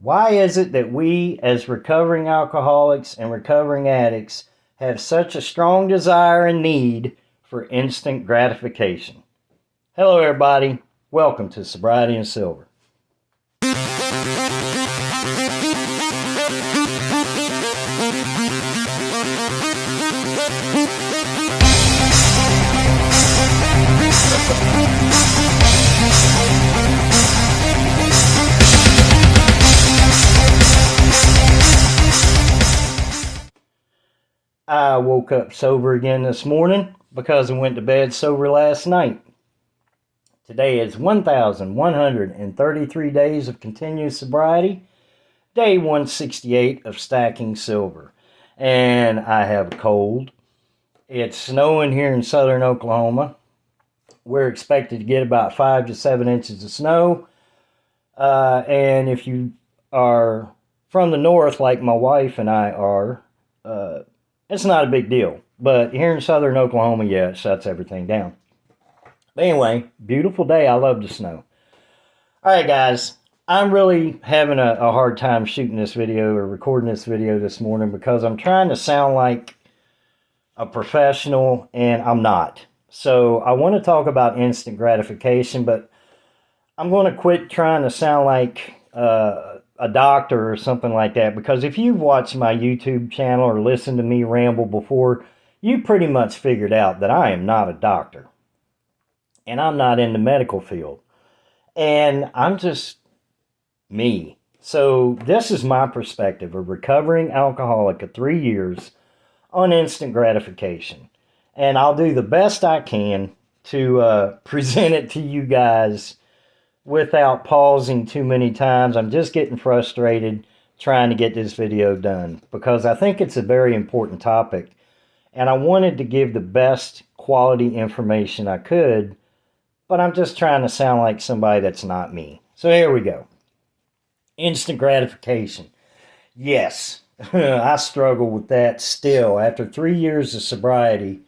Why is it that we, as recovering alcoholics and recovering addicts, have such a strong desire and need for instant gratification? Hello, everybody. Welcome to Sobriety and Silver. I woke up sober again this morning because I went to bed sober last night. Today is 1,133 days of continuous sobriety, day 168 of stacking silver. And I have a cold. It's snowing here in southern Oklahoma. We're expected to get about 5 to 7 inches of snow. And if you are from the north, like my wife and I are, it's not a big deal. But here in southern Oklahoma, yeah, it shuts everything down. But anyway, beautiful day. I love the snow. All right, guys. I'm really having a hard time shooting this video or recording this video this morning because I'm trying to sound like a professional, and I'm not. So I want to talk about instant gratification, but I'm going to quit trying to sound like a doctor or something like that, because if you've watched my YouTube channel or listened to me ramble before, you pretty much figured out that I am not a doctor. And I'm not in the medical field. And I'm just me. So this is my perspective, a recovering alcoholic of 3 years on instant gratification. And I'll do the best I can to present it to you guys without pausing too many times. I'm just getting frustrated trying to get this video done because I think it's a very important topic. And I wanted to give the best quality information I could, but I'm just trying to sound like somebody that's not me. So here we go. Instant gratification. Yes, I struggle with that still. After 3 years of sobriety,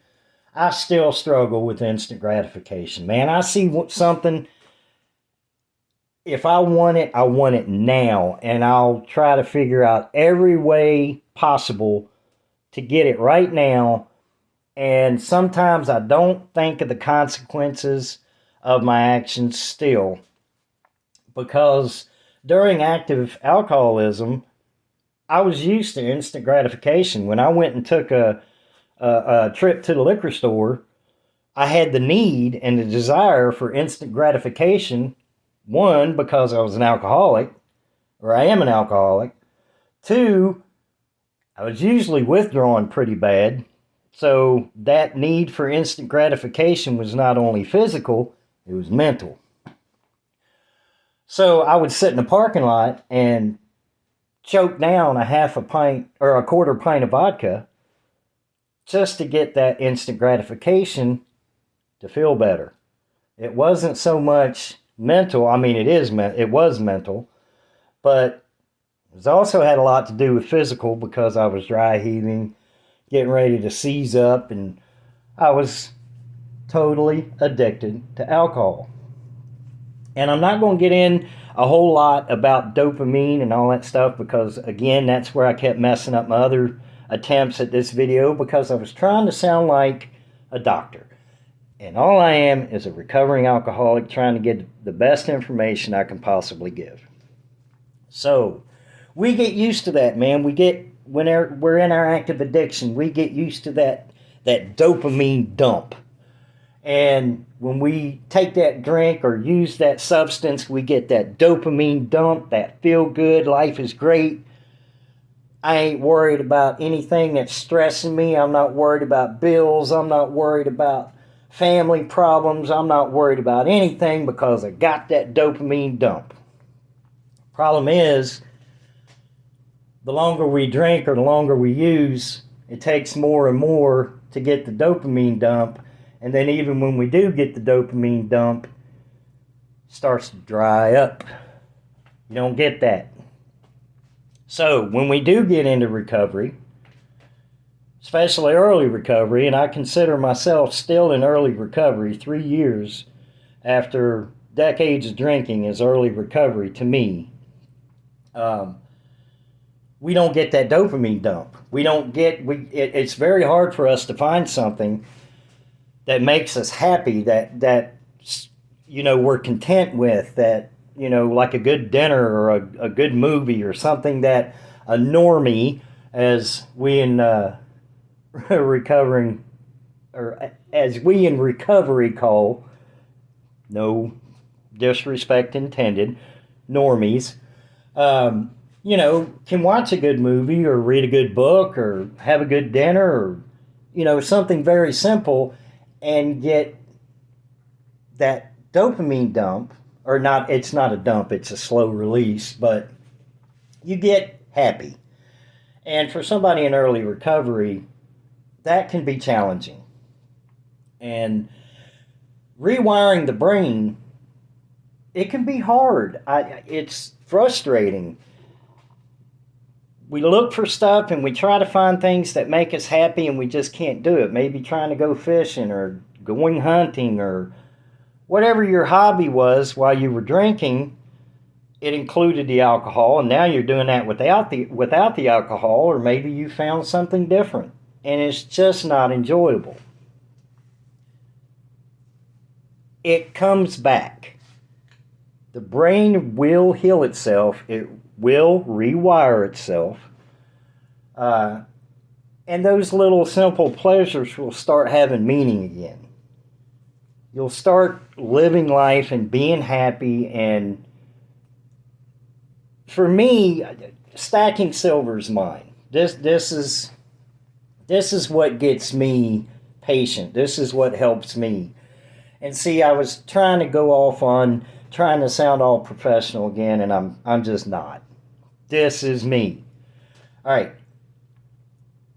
I still struggle with instant gratification. Man, I see something. If I want it now, and I'll try to figure out every way possible to get it right now. And sometimes I don't think of the consequences of my actions still, because during active alcoholism, I was used to instant gratification. When I went and took a trip to the liquor store, I had the need and the desire for instant gratification. One, because I was an alcoholic, or I am an alcoholic. Two, I was usually withdrawing pretty bad. So that need for instant gratification was not only physical, it was mental. So I would sit in the parking lot and choke down a half a pint or a quarter pint of vodka just to get that instant gratification to feel better. It wasn't so much mental. I mean, it was mental, but it also had a lot to do with physical, because I was dry heaving, getting ready to seize up, and I was totally addicted to alcohol. And I'm not going to get in a whole lot about dopamine and all that stuff, because again, that's where I kept messing up my other attempts at this video, because I was trying to sound like a doctor. And all I am is a recovering alcoholic trying to get the best information I can possibly give. So we get used to that, man. When we're in our active addiction, we get used to that dopamine dump. And when we take that drink or use that substance, we get that dopamine dump, that feel good, life is great. I ain't worried about anything that's stressing me. I'm not worried about bills. I'm not worried about family problems. I'm not worried about anything because I got that dopamine dump. Problem is, the longer we drink or the longer we use, it takes more and more to get the dopamine dump. And then even when we do get the dopamine dump, it starts to dry up. You don't get that. So when we do get into recovery, especially early recovery, and I consider myself still in early recovery, 3 years after decades of drinking is early recovery to me. we don't get that dopamine dump. It's very hard for us to find something that makes us happy, that we're content with, that like a good dinner or a good movie or something that a normie, as we in recovering, or as we in recovery call, no disrespect intended, normies, can watch a good movie or read a good book or have a good dinner or, something very simple and get that dopamine dump, or not, it's not a dump, it's a slow release, but you get happy. And for somebody in early recovery, that can be challenging. And rewiring the brain, it can be hard. It's frustrating. We look for stuff and we try to find things that make us happy and we just can't do it. Maybe trying to go fishing or going hunting or whatever your hobby was while you were drinking. It included the alcohol, and now you're doing that without the alcohol, or maybe you found something different and it's just not enjoyable. It comes back. The brain will heal itself. It will rewire itself. And those little simple pleasures will start having meaning again. You'll start living life and being happy. And for me, stacking silver is mine. This is what gets me patient. This is what helps me. And see, I was trying to go off on trying to sound all professional again, and I'm just not. This is me. All right.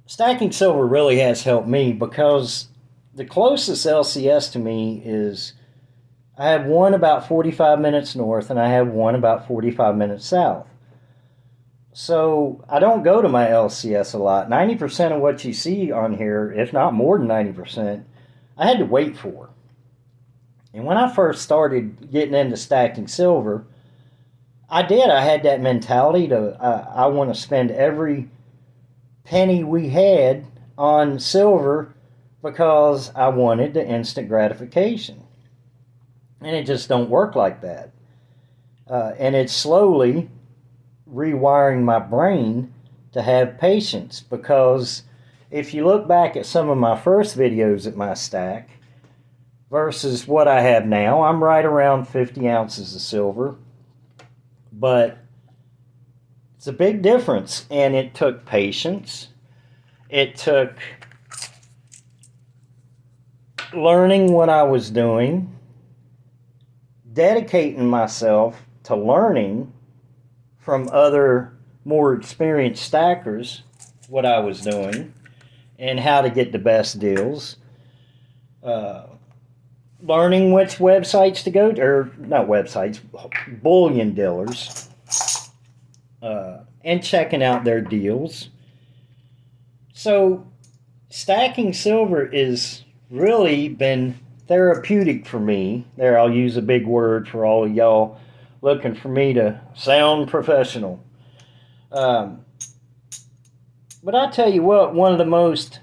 Stacking silver really has helped me because the closest LCS to me is, I have one about 45 minutes north and I have one about 45 minutes south. So I don't go to my LCS a lot. 90% of what you see on here, if not more than 90%, I had to wait for. And when I first started getting into stacking silver, I had that mentality to, I want to spend every penny we had on silver because I wanted the instant gratification. And it just don't work like that. And it's slowly rewiring my brain to have patience, because if you look back at some of my first videos at my stack versus what I have now, I'm right around 50 ounces of silver. But it's a big difference, and it took patience. It took learning what I was doing, dedicating myself to learning from other more experienced stackers what I was doing and how to get the best deals. Learning which websites to go to, or not websites, bullion dealers, and checking out their deals. So stacking silver is really been therapeutic for me. There, I'll use a big word for all of y'all looking for me to sound professional. But I tell you what, one of the most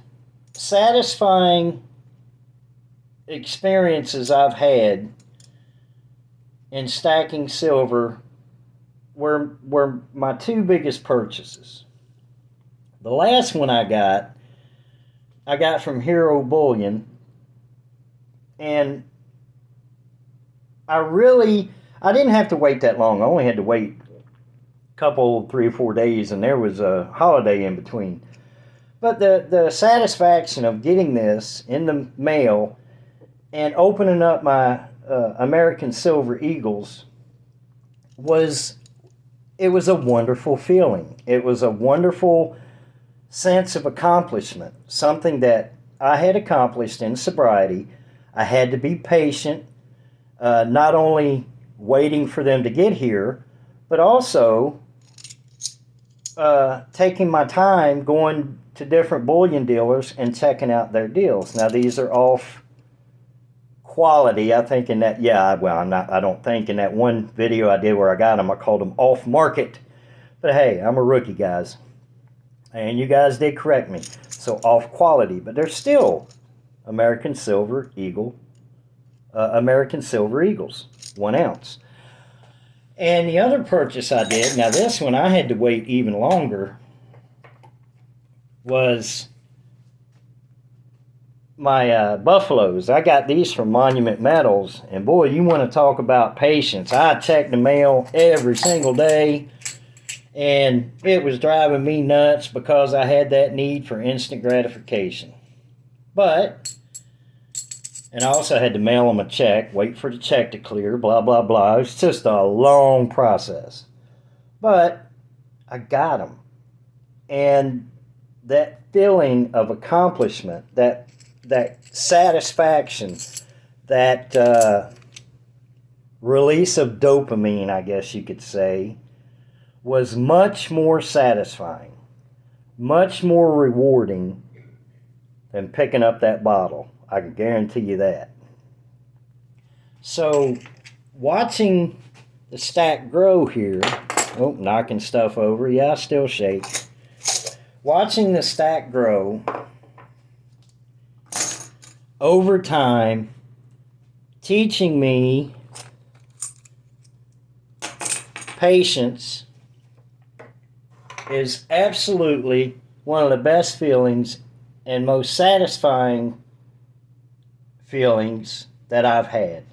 satisfying experiences I've had in stacking silver were my two biggest purchases. The last one I got from Hero Bullion, and I didn't have to wait that long. I only had to wait a couple, 3 or 4 days, and there was a holiday in between. But the satisfaction of getting this in the mail and opening up my American Silver Eagles was a wonderful feeling. It was a wonderful sense of accomplishment, something that I had accomplished in sobriety. I had to be patient, not only waiting for them to get here, but also taking my time going to different bullion dealers and checking out their deals. Now, these are off quality. I think in that, I don't think in that one video I did where I got them, I called them off market But hey, I'm a rookie, guys. And you guys did correct me. So off quality, but they're still American Silver Eagles, 1 ounce. And the other purchase I did, now this one I had to wait even longer, was my buffaloes. I got these from Monument Metals, and boy, you want to talk about patience. I checked the mail every single day, and it was driving me nuts because I had that need for instant gratification. And I also had to mail them a check, wait for the check to clear, blah, blah, blah. It's just a long process. But I got them. And that feeling of accomplishment, that satisfaction, that release of dopamine, I guess you could say, was much more satisfying, much more rewarding than picking up that bottle. I can guarantee you that. So, watching the stack grow here, oh, knocking stuff over, yeah, I still shake. Watching the stack grow over time, teaching me patience, is absolutely one of the best feelings and most satisfying feelings that I've had.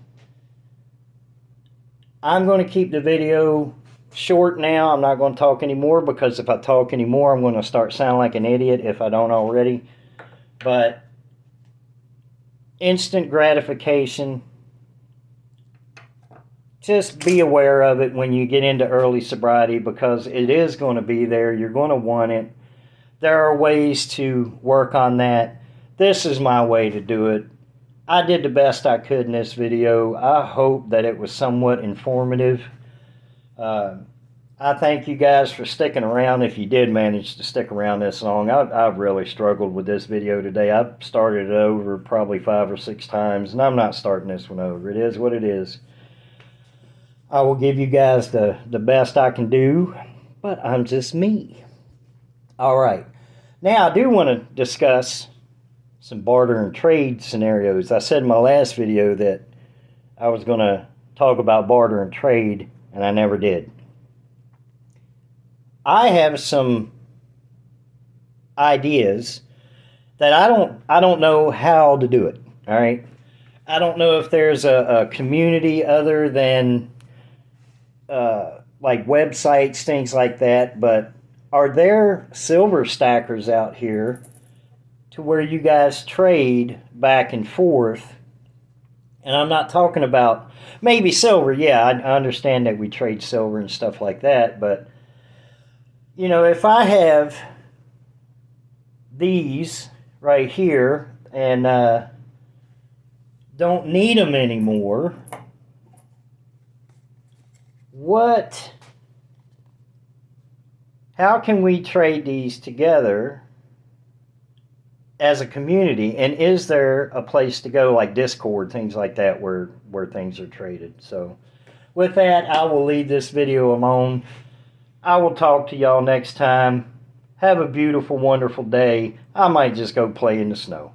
I'm going to keep the video short now. I'm not going to talk anymore, because if I talk anymore, I'm going to start sounding like an idiot if I don't already. But instant gratification, just be aware of it when you get into early sobriety, because it is going to be there. You're going to want it. There are ways to work on that. This is my way to do it. I did the best I could in this video. I hope that it was somewhat informative. I thank you guys for sticking around, if you did manage to stick around this long. I've really struggled with this video today. I've started it over probably 5 or 6 times, and I'm not starting this one over. It is what it is. I will give you guys the best I can do, but I'm just me. All right. Now, I do want to discuss some barter and trade scenarios. I said in my last video that I was going to talk about barter and trade, and I never did. I have some ideas that I don't know how to do it. All right. I don't know if there's a community other than like websites, things like that, but are there silver stackers out here to where you guys trade back and forth? And I'm not talking about maybe silver. Yeah, I understand that we trade silver and stuff like that, but you know, if I have these right here and don't need them anymore, how can we trade these together as a community? And is there a place to go, like Discord, things like that, where things are traded? So with that, I will leave this video alone. I will talk to y'all next time. Have a beautiful, wonderful day. I might just go play in the snow.